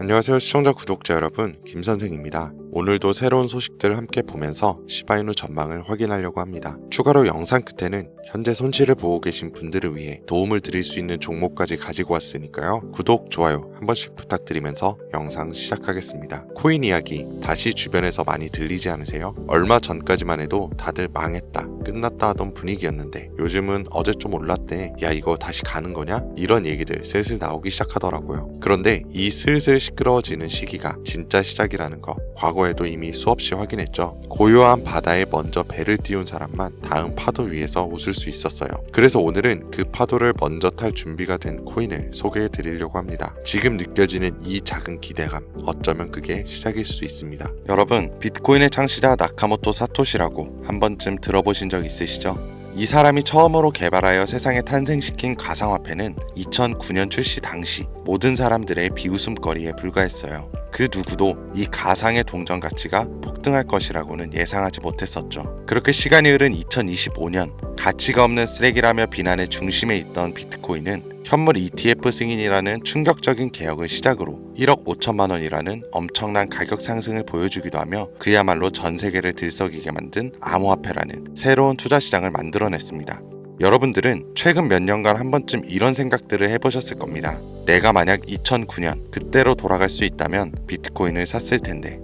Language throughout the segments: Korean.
안녕하세요 시청자 구독자 여러분, 김선생입니다. 오늘도 새로운 소식들 함께 보면서 시바이누 전망을 확인하려고 합니다. 추가로 영상 끝에는 현재 손실을 보고 계신 분들을 위해 도움을 드릴 수 있는 종목까지 가지고 왔으니까요. 구독, 좋아요 한 번씩 부탁드리면서 영상 시작하겠습니다. 코인 이야기 다시 주변에서 많이 들리지 않으세요? 얼마 전까지만 해도 다들 망했다, 끝났다 하던 분위기였는데 요즘은 어제 좀 올랐대, 야 이거 다시 가는 거냐? 이런 얘기들 슬슬 나오기 시작하더라고요. 그런데 이 슬슬 시끄러워지는 시기가 진짜 시작이라는 거 과거에도 이미 수없이 확인했죠. 고요한 바다에 먼저 배를 띄운 사람만 다음 파도 위에서 웃을 수 있었어요. 그래서 오늘은 그 파도를 먼저 탈 준비가 된 코인을 소개해 드리려고 합니다. 지금 느껴지는 이 작은 기대감, 어쩌면 그게 시작일 수 있습니다. 여러분, 비트코인의 창시자 나카모토 사토시라고 한 번쯤 들어보신 적 있으시죠? 이 사람이 처음으로 개발하여 세상에 탄생시킨 가상화폐는 2009년 출시 당시 모든 사람들의 비웃음거리에 불과했어요. 그 누구도 이 가상의 동전 가치가 폭등할 것이라고는 예상하지 못했었죠. 그렇게 시간이 흐른 2025년, 가치가 없는 쓰레기라며 비난의 중심에 있던 비트코인은 현물 ETF 승인이라는 충격적인 개혁을 시작으로 1억 5천만 원이라는 엄청난 가격 상승을 보여주기도 하며 그야말로 전 세계를 들썩이게 만든 암호화폐라는 새로운 투자 시장을 만들어냈습니다. 여러분들은 최근 몇 년간 한 번쯤 이런 생각들을 해보셨을 겁니다. 내가 만약 2009년 그때로 돌아갈 수 있다면 비트코인을 샀을 텐데,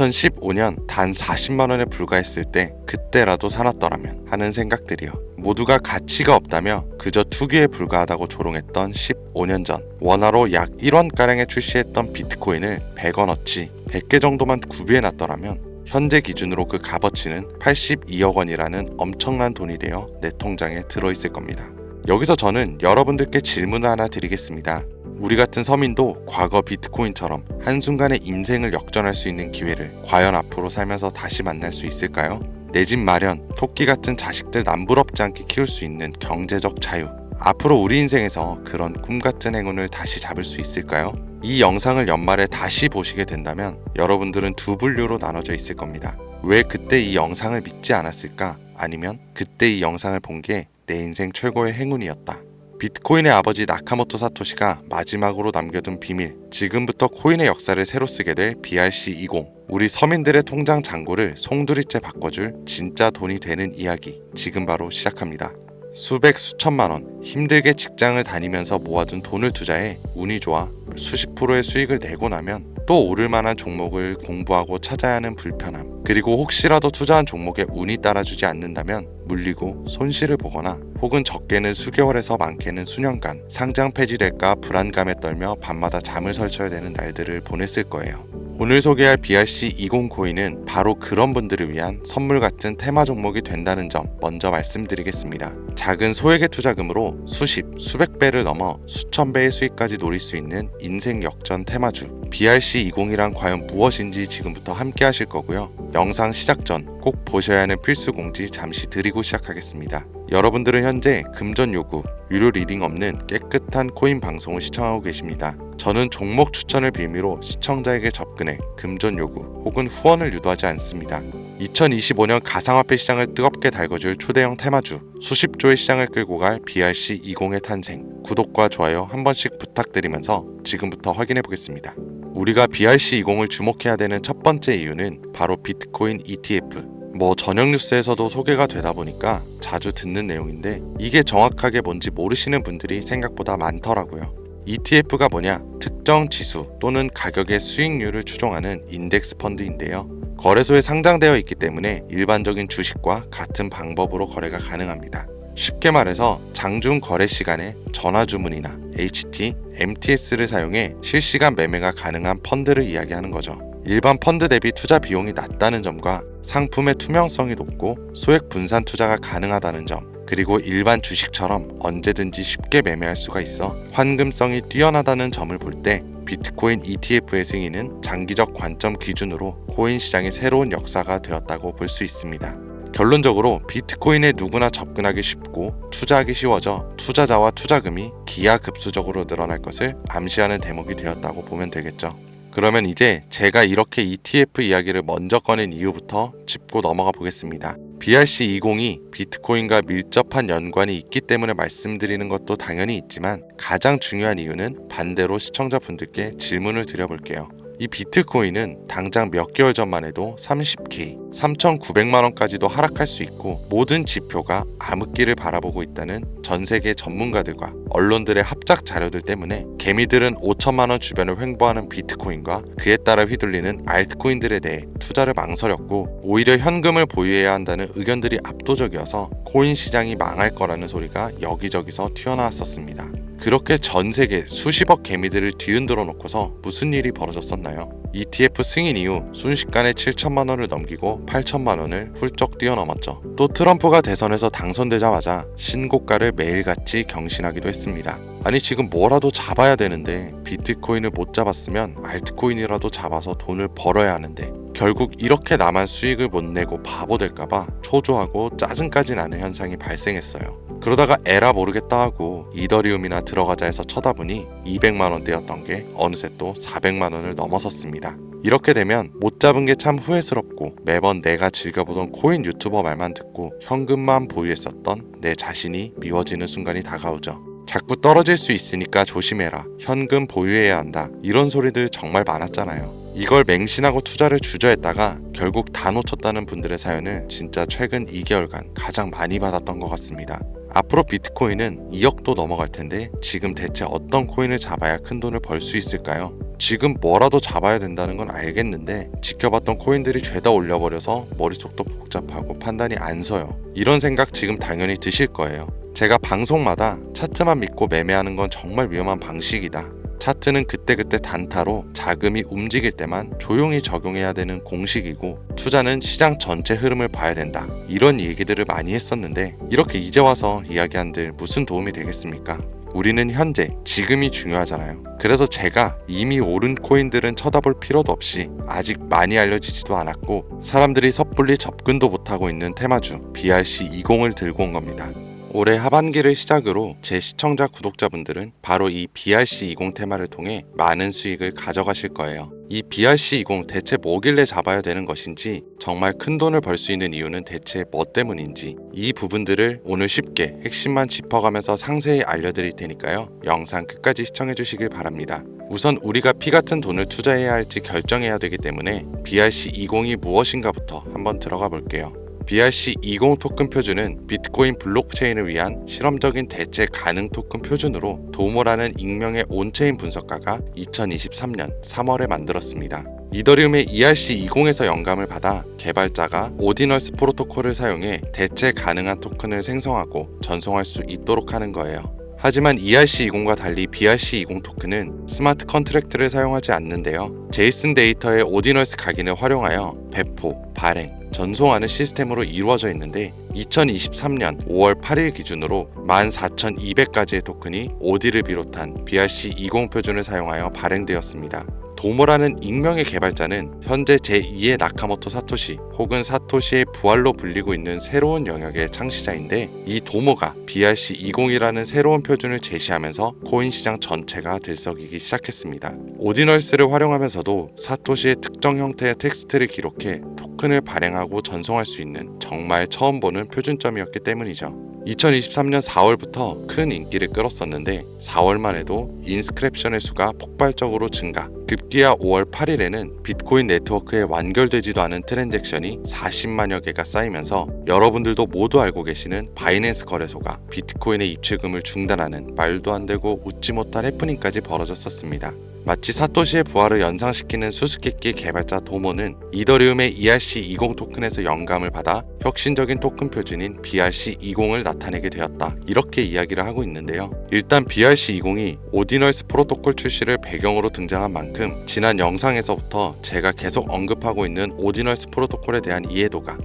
2015년 단 40만 원에 불과했을 때 그때라도 사놨더라면 하는 생각들이요. 모두가 가치가 없다며 그저 투기에 불과하다고 조롱했던 15년 전, 원화로 약 1원가량에 출시했던 비트코인을 100원어치 100개 정도만 구비해놨더라면 현재 기준으로 그 값어치는 82억 원이라는 엄청난 돈이 되어 내 통장에 들어있을 겁니다. 여기서 저는 여러분들께 질문을 하나 드리겠습니다. 우리 같은 서민도 과거 비트코인처럼 한순간에 인생을 역전할 수 있는 기회를 과연 앞으로 살면서 다시 만날 수 있을까요? 내 집 마련, 토끼 같은 자식들 남부럽지 않게 키울 수 있는 경제적 자유, 앞으로 우리 인생에서 그런 꿈 같은 행운을 다시 잡을 수 있을까요? 이 영상을 연말에 다시 보시게 된다면 여러분들은 두 분류로 나눠져 있을 겁니다. 왜 그때 이 영상을 믿지 않았을까? 아니면 그때 이 영상을 본 게 내 인생 최고의 행운이었다. 비트코인의 아버지 나카모토 사토시가 마지막으로 남겨둔 비밀, 지금부터 코인의 역사를 새로 쓰게 될 BRC20, 우리 서민들의 통장 잔고를 송두리째 바꿔줄 진짜 돈이 되는 이야기, 지금 바로 시작합니다. 수백 수천만 원 힘들게 직장을 다니면서 모아둔 돈을 투자해 운이 좋아 수십 프로의 수익을 내고 나면 또 오를 만한 종목을 공부하고 찾아야 하는 불편함, 그리고 혹시라도 투자한 종목에 운이 따라주지 않는다면 물리고 손실을 보거나 혹은 적게는 수개월에서 많게는 수년간 상장 폐지될까 불안감에 떨며 밤마다 잠을 설쳐야 되는 날들을 보냈을 거예요. 오늘 소개할 BRC20 코인은 바로 그런 분들을 위한 선물 같은 테마 종목이 된다는 점 먼저 말씀드리겠습니다. 작은 소액의 투자금으로 수십, 수백 배를 넘어 수천 배의 수익까지 노릴 수 있는 인생 역전 테마주 BRC20이란 과연 무엇인지 지금부터 함께 하실 거고요. 영상 시작 전 꼭 보셔야 하는 필수 공지 잠시 드리고 시작하겠습니다. 여러분들은 현재 금전 요구, 유료 리딩 없는 깨끗한 코인 방송을 시청하고 계십니다. 저는 종목 추천을 빌미로 시청자에게 접근해 금전 요구 혹은 후원을 유도하지 않습니다. 2025년 가상화폐 시장을 뜨겁게 달궈줄 초대형 테마주, 수십조의 시장을 끌고 갈 BRC20의 탄생, 구독과 좋아요 한 번씩 부탁드리면서 지금부터 확인해 보겠습니다. 우리가 BRC20을 주목해야 되는 첫 번째 이유는 바로 비트코인 ETF. 저녁 뉴스에서도 소개가 되다 보니까 자주 듣는 내용인데 이게 정확하게 뭔지 모르시는 분들이 생각보다 많더라고요. ETF가 뭐냐? 특정 지수 또는 가격의 수익률을 추종하는 인덱스 펀드인데요. 거래소에 상장되어 있기 때문에 일반적인 주식과 같은 방법으로 거래가 가능합니다. 쉽게 말해서 장중 거래 시간에 전화 주문이나 HT, MTS를 사용해 실시간 매매가 가능한 펀드를 이야기하는 거죠. 일반 펀드 대비 투자 비용이 낮다는 점과 상품의 투명성이 높고 소액 분산 투자가 가능하다는 점, 그리고 일반 주식처럼 언제든지 쉽게 매매할 수가 있어 환금성이 뛰어나다는 점을 볼 때 비트코인 ETF의 승인은 장기적 관점 기준으로 코인 시장의 새로운 역사가 되었다고 볼 수 있습니다. 결론적으로 비트코인에 누구나 접근하기 쉽고 투자하기 쉬워져 투자자와 투자금이 기하급수적으로 늘어날 것을 암시하는 대목이 되었다고 보면 되겠죠. 그러면 이제 제가 이렇게 ETF 이야기를 먼저 꺼낸 이유부터 짚고 넘어가 보겠습니다. BRC20이 비트코인과 밀접한 연관이 있기 때문에 말씀드리는 것도 당연히 있지만 가장 중요한 이유는 반대로 시청자분들께 질문을 드려볼게요. 이 비트코인은 당장 몇 개월 전만 해도 30K, 3,900만 원까지도 하락할 수 있고 모든 지표가 암흑기를 바라보고 있다는 전 세계 전문가들과 언론들의 합작 자료들 때문에 개미들은 5천만 원 주변을 횡보하는 비트코인과 그에 따라 휘둘리는 알트코인들에 대해 투자를 망설였고 오히려 현금을 보유해야 한다는 의견들이 압도적이어서 코인 시장이 망할 거라는 소리가 여기저기서 튀어나왔었습니다. 그렇게 전 세계 수십억 개미들을 뒤흔들어 놓고서 무슨 일이 벌어졌었나요? ETF 승인 이후 순식간에 7천만 원을 넘기고 8천만 원을 훌쩍 뛰어넘었죠. 또 트럼프가 대선에서 당선되자마자 신고가를 매일같이 경신하기도 했습니다. 아니 지금 뭐라도 잡아야 되는데 비트코인을 못 잡았으면 알트코인이라도 잡아서 돈을 벌어야 하는데 결국 이렇게 나만 수익을 못 내고 바보 될까봐 초조하고 짜증까지 나는 현상이 발생했어요. 그러다가 에라 모르겠다 하고 이더리움이나 들어가자 해서 쳐다보니 200만 원대였던 게 어느새 또 400만 원을 넘어섰습니다. 이렇게 되면 못 잡은 게 참 후회스럽고 매번 내가 즐겨보던 코인 유튜버 말만 듣고 현금만 보유했었던 내 자신이 미워지는 순간이 다가오죠. 자꾸 떨어질 수 있으니까 조심해라. 현금 보유해야 한다. 이런 소리들 정말 많았잖아요. 이걸 맹신하고 투자를 주저했다가 결국 다 놓쳤다는 분들의 사연을 진짜 최근 2개월간 가장 많이 받았던 것 같습니다. 앞으로 비트코인은 2억도 넘어갈 텐데 지금 대체 어떤 코인을 잡아야 큰 돈을 벌 수 있을까요? 지금 뭐라도 잡아야 된다는 건 알겠는데 지켜봤던 코인들이 죄다 올려버려서 머릿속도 복잡하고 판단이 안 서요. 이런 생각 지금 당연히 드실 거예요. 제가 방송마다 차트만 믿고 매매하는 건 정말 위험한 방식이다. 차트는 그때그때 단타로 자금이 움직일 때만 조용히 적용해야 되는 공식이고 투자는 시장 전체 흐름을 봐야 된다. 이런 얘기들을 많이 했었는데 이렇게 이제 와서 이야기한들 무슨 도움이 되겠습니까? 우리는 현재, 지금이 중요하잖아요. 그래서 제가 이미 오른 코인들은 쳐다볼 필요도 없이 아직 많이 알려지지도 않았고 사람들이 섣불리 접근도 못하고 있는 테마주 BRC20을 들고 온 겁니다. 올해 하반기를 시작으로 제 시청자 구독자분들은 바로 이 BRC20 테마를 통해 많은 수익을 가져가실 거예요. 이 BRC20 대체 뭐길래 잡아야 되는 것인지, 정말 큰 돈을 벌 수 있는 이유는 대체 뭐 때문인지, 이 부분들을 오늘 쉽게 핵심만 짚어가면서 상세히 알려드릴 테니까요. 영상 끝까지 시청해 주시길 바랍니다. 우선 우리가 피 같은 돈을 투자해야 할지 결정해야 되기 때문에 BRC20이 무엇인가부터 한번 들어가 볼게요. BRC20 토큰 표준은 비트코인 블록체인을 위한 실험적인 대체 가능 토큰 표준으로 도모라는 익명의 온체인 분석가가 2023년 3월에 만들었습니다. 이더리움의 ERC20에서 영감을 받아 개발자가 오디널스 프로토콜을 사용해 대체 가능한 토큰을 생성하고 전송할 수 있도록 하는 거예요. 하지만 ERC20과 달리 BRC20 토큰은 스마트 컨트랙트를 사용하지 않는데요. 제이슨 데이터의 오디널스 각인을 활용하여 배포, 발행, 전송하는 시스템으로 이루어져 있는데 2023년 5월 8일 기준으로 14,200가지의 토큰이 오디를 비롯한 BRC20 표준을 사용하여 발행되었습니다. 도모라는 익명의 개발자는 현재 제2의 나카모토 사토시 혹은 사토시의 부활로 불리고 있는 새로운 영역의 창시자인데 이 도모가 BRC20이라는 새로운 표준을 제시하면서 코인 시장 전체가 들썩이기 시작했습니다. 오디널스를 활용하면서도 사토시의 특정 형태의 텍스트를 기록해 토큰을 발행하고 전송할 수 있는 정말 처음 보는 표준점이었기 때문이죠. 2023년 4월부터 큰 인기를 끌었었는데 4월만 해도 인스크랩션의 수가 폭발적으로 증가, 급기야 5월 8일에는 비트코인 네트워크에 완결되지도 않은 트랜잭션이 40만여 개가 쌓이면서 여러분들도 모두 알고 계시는 바이낸스 거래소가 비트코인의 입출금을 중단하는 말도 안 되고 웃지 못할 해프닝까지 벌어졌었습니다. 마치 사토시의 부활을 연상시키는 수수께끼 개발자 도모는 이더리움의 ERC20 토큰에서 영감을 받아 혁신적인 토큰 표준인 BRC20을 나타내게 되었다. 이렇게 이야기를 하고 있는데요. 일단 BRC20이 오디널스 프로토콜 출시를 배경으로 등장한 만큼 지난 영상에서부터 제가 계속 언급하고 있는 오디널스 프로토콜에 대한 이해도가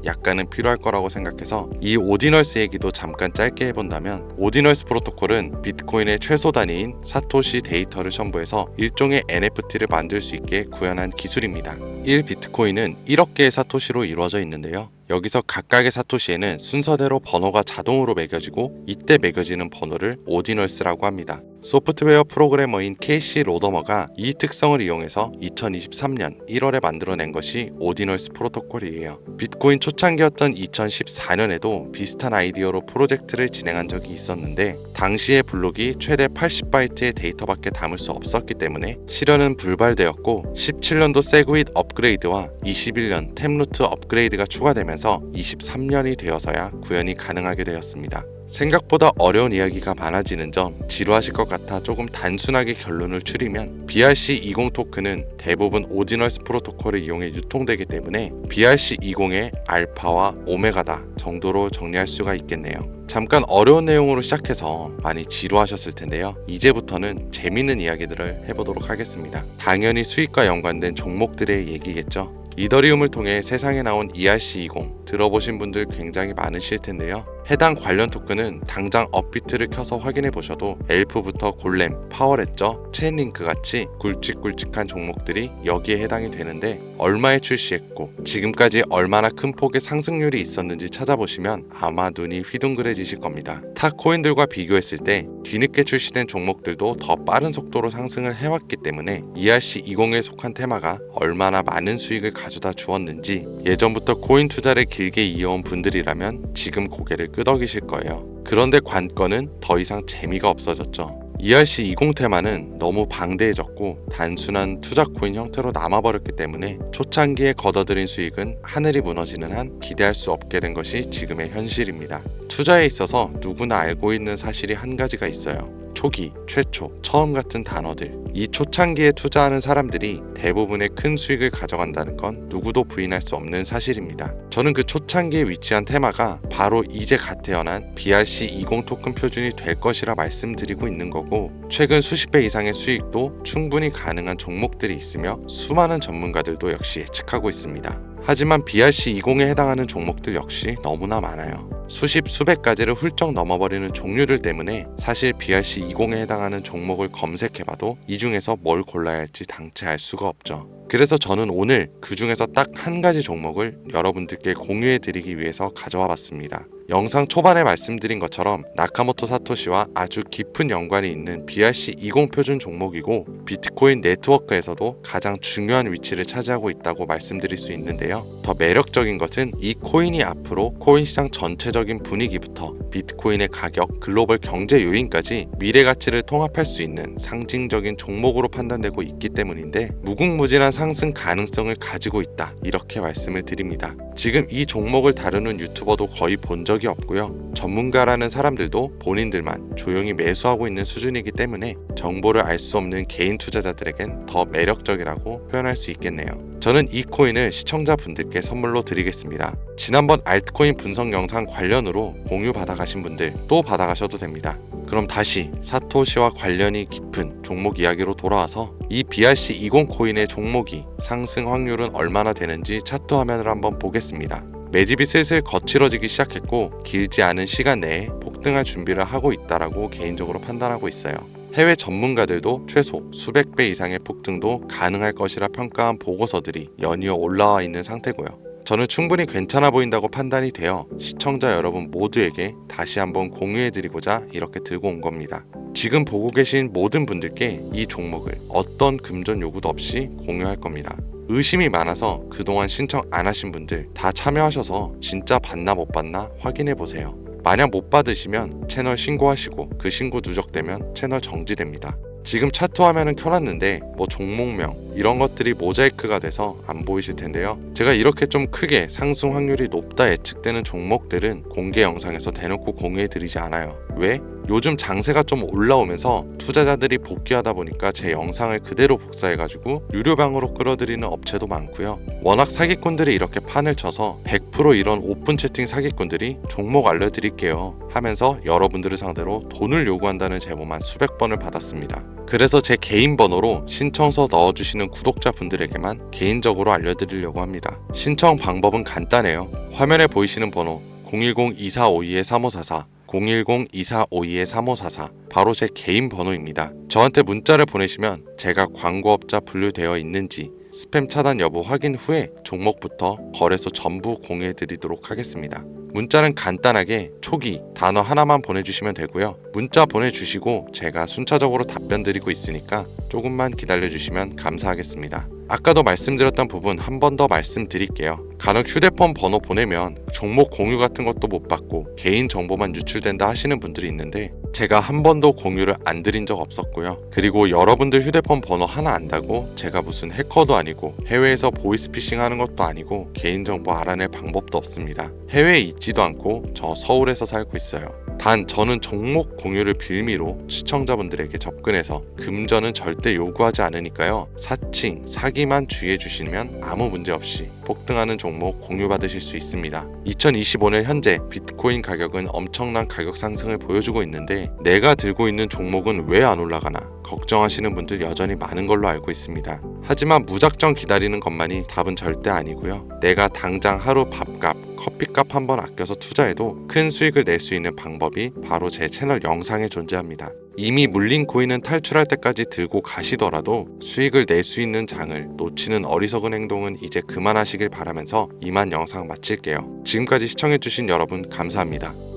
약간은 필요할 거라고 생각해서 이 오디널스 얘기도 잠깐 짧게 해본다면, 오디널스 프로토콜은 비트코인의 최소 단위인 사토시 데이터를 첨부해서 일종의 NFT를 만들 수 있게 구현한 기술입니다. 1비트코인은 1억 개의 사토시로 이루어져 있는데요. 여기서 각각의 사토시에는 순서대로 번호가 자동으로 매겨지고 이때 매겨지는 번호를 오디널스라고 합니다. 소프트웨어 프로그래머인 케이시 로더머가 이 특성을 이용해서 2023년 1월에 만들어낸 것이 오디널스 프로토콜이에요. 비트코인 초창기였던 2014년에도 비슷한 아이디어로 프로젝트를 진행한 적이 있었는데 당시의 블록이 최대 80바이트의 데이터밖에 담을 수 없었기 때문에 실현은 불발되었고 17년도 세그윗 업그레이드와 21년 템루트 업그레이드가 추가되면서 23년이 되어서야 구현이 가능하게 되었습니다. 생각보다 어려운 이야기가 많아지는 점 지루하실 것 같아 조금 단순하게 결론을 추리면 BRC20 토큰은 대부분 오디널스 프로토콜을 이용해 유통되기 때문에 BRC20의 알파와 오메가다 정도로 정리할 수가 있겠네요. 잠깐 어려운 내용으로 시작해서 많이 지루하셨을 텐데요. 이제부터는 재밌는 이야기들을 해보도록 하겠습니다. 당연히 수익과 연관된 종목들의 얘기겠죠. 이더리움을 통해 세상에 나온 ERC20 들어보신 분들 굉장히 많으실 텐데요. 해당 관련 토큰은 당장 업비트를 켜서 확인해 보셔도 엘프부터 골렘, 파워레저, 체인링크 같이 굵직굵직한 종목들이 여기에 해당이 되는데 얼마에 출시했고 지금까지 얼마나 큰 폭의 상승률이 있었는지 찾아보시면 아마 눈이 휘둥그레지실 겁니다. 타 코인들과 비교했을 때 뒤늦게 출시된 종목들도 더 빠른 속도로 상승을 해왔기 때문에 ERC20에 속한 테마가 얼마나 많은 수익을 가져다 주었는지 예전부터 코인 투자를 길게 이어온 분들이라면 지금 고개를 끄덕이실 거예요. 그런데 관건은 더 이상 재미가 없어졌죠. ERC20 테마는 너무 방대해졌고 단순한 투자 코인 형태로 남아버렸기 때문에 초창기에 걷어들인 수익은 하늘이 무너지는 한 기대할 수 없게 된 것이 지금의 현실입니다. 투자에 있어서 누구나 알고 있는 사실이 한 가지가 있어요. 초기, 최초, 처음 같은 단어들. 이 초창기에 투자하는 사람들이 대부분의 큰 수익을 가져간다는 건 누구도 부인할 수 없는 사실입니다. 저는 그 초창기에 위치한 테마가 바로 이제 갓 태어난 BRC20 토큰 표준이 될 것이라 말씀드리고 있는 거고 최근 수십 배 이상의 수익도 충분히 가능한 종목들이 있으며 수많은 전문가들도 역시 예측하고 있습니다. 하지만 BRC20에 해당하는 종목들 역시 너무나 많아요. 수십 수백 가지를 훌쩍 넘어버리는 종류들 때문에 사실 BRC20에 해당하는 종목을 검색해봐도 이 중에서 뭘 골라야 할지 당최 알 수가 없죠. 그래서 저는 오늘 그 중에서 딱 한 가지 종목을 여러분들께 공유해드리기 위해서 가져와 봤습니다. 영상 초반에 말씀드린 것처럼 나카모토 사토시와 아주 깊은 연관이 있는 BRC20 표준 종목이고 비트코인 네트워크에서도 가장 중요한 위치를 차지하고 있다고 말씀드릴 수 있는데요. 더 매력적인 것은 이 코인이 앞으로 코인 시장 전체적인 분위기부터 비트코인의 가격, 글로벌 경제 요인까지 미래 가치를 통합할 수 있는 상징적인 종목으로 판단되고 있기 때문인데 무궁무진한 상승 가능성을 가지고 있다 이렇게 말씀을 드립니다. 지금 이 종목을 다루는 유튜버도 거의 본 적이 없고요. 전문가라는 사람들도 본인들만 조용히 매수하고 있는 수준이기 때문에 정보를 알 수 없는 개인 투자자들에겐 더 매력적이라고 표현할 수 있겠네요. 저는 이 코인을 시청자분들께 선물로 드리겠습니다. 지난번 알트코인 분석 영상 관련으로 공유 받아가신 분들 또 받아가셔도 됩니다. 그럼 다시 사토시와 관련이 깊은 종목 이야기로 돌아와서 이 BRC20 코인의 종목이 상승 확률은 얼마나 되는지 차트 화면을 한번 보겠습니다. 매집이 슬슬 거칠어지기 시작했고 길지 않은 시간 내에 폭등할 준비를 하고 있다라고 개인적으로 판단하고 있어요. 해외 전문가들도 최소 수백 배 이상의 폭등도 가능할 것이라 평가한 보고서들이 연이어 올라와 있는 상태고요. 저는 충분히 괜찮아 보인다고 판단이 되어 시청자 여러분 모두에게 다시 한번 공유해드리고자 이렇게 들고 온 겁니다. 지금 보고 계신 모든 분들께 이 종목을 어떤 금전 요구도 없이 공유할 겁니다. 의심이 많아서 그동안 신청 안 하신 분들 다 참여하셔서 진짜 받나 못 받나 확인해 보세요. 만약 못 받으시면 채널 신고하시고 그 신고 누적되면 채널 정지됩니다. 지금 차트 화면은 켜놨는데 뭐 종목명 이런 것들이 모자이크가 돼서 안 보이실 텐데요. 제가 이렇게 좀 크게 상승 확률이 높다 예측되는 종목들은 공개 영상에서 대놓고 공유해드리지 않아요. 왜? 요즘 장세가 좀 올라오면서 투자자들이 복귀하다 보니까 제 영상을 그대로 복사해가지고 유료방으로 끌어들이는 업체도 많고요. 워낙 사기꾼들이 이렇게 판을 쳐서 100% 이런 오픈 채팅 사기꾼들이 종목 알려드릴게요 하면서 여러분들을 상대로 돈을 요구한다는 제보만 수백 번을 받았습니다. 그래서 제 개인 번호로 신청서 넣어주시는 구독자분들에게만 개인적으로 알려드리려고 합니다. 신청 방법은 간단해요. 화면에 보이시는 번호 010-2452-3544 010-2452-3544 바로 제 개인 번호입니다. 저한테 문자를 보내시면 제가 광고업자 분류되어 있는지 스팸 차단 여부 확인 후에 종목부터 거래소 전부 공유해드리도록 하겠습니다. 문자는 간단하게 초기 단어 하나만 보내주시면 되고요. 문자 보내주시고 제가 순차적으로 답변 드리고 있으니까 조금만 기다려주시면 감사하겠습니다. 아까도 말씀드렸던 부분 한 번 더 말씀드릴게요. 간혹 휴대폰 번호 보내면 종목 공유 같은 것도 못 받고 개인 정보만 유출된다 하시는 분들이 있는데 제가 한 번도 공유를 안 드린 적 없었고요. 그리고 여러분들 휴대폰 번호 하나 안다고 제가 무슨 해커도 아니고 해외에서 보이스피싱 하는 것도 아니고 개인정보 알아낼 방법도 없습니다. 해외에 있지도 않고 저 서울에서 살고 있어요. 단 저는 종목 공유를 빌미로 시청자분들에게 접근해서 금전은 절대 요구하지 않으니까요. 사칭, 사기만 주의해 주시면 아무 문제 없이 폭등하는 종목 공유받으실 수 있습니다. 2025년 현재 비트코인 가격은 엄청난 가격 상승을 보여주고 있는데 내가 들고 있는 종목은 왜 안 올라가나 걱정하시는 분들 여전히 많은 걸로 알고 있습니다. 하지만 무작정 기다리는 것만이 답은 절대 아니고요. 내가 당장 하루 밥값, 커피값 한번 아껴서 투자해도 큰 수익을 낼 수 있는 방법이 바로 제 채널 영상에 존재합니다. 이미 물린 코인은 탈출할 때까지 들고 가시더라도 수익을 낼 수 있는 장을 놓치는 어리석은 행동은 이제 그만하시길 바라면서 이만 영상 마칠게요. 지금까지 시청해주신 여러분 감사합니다.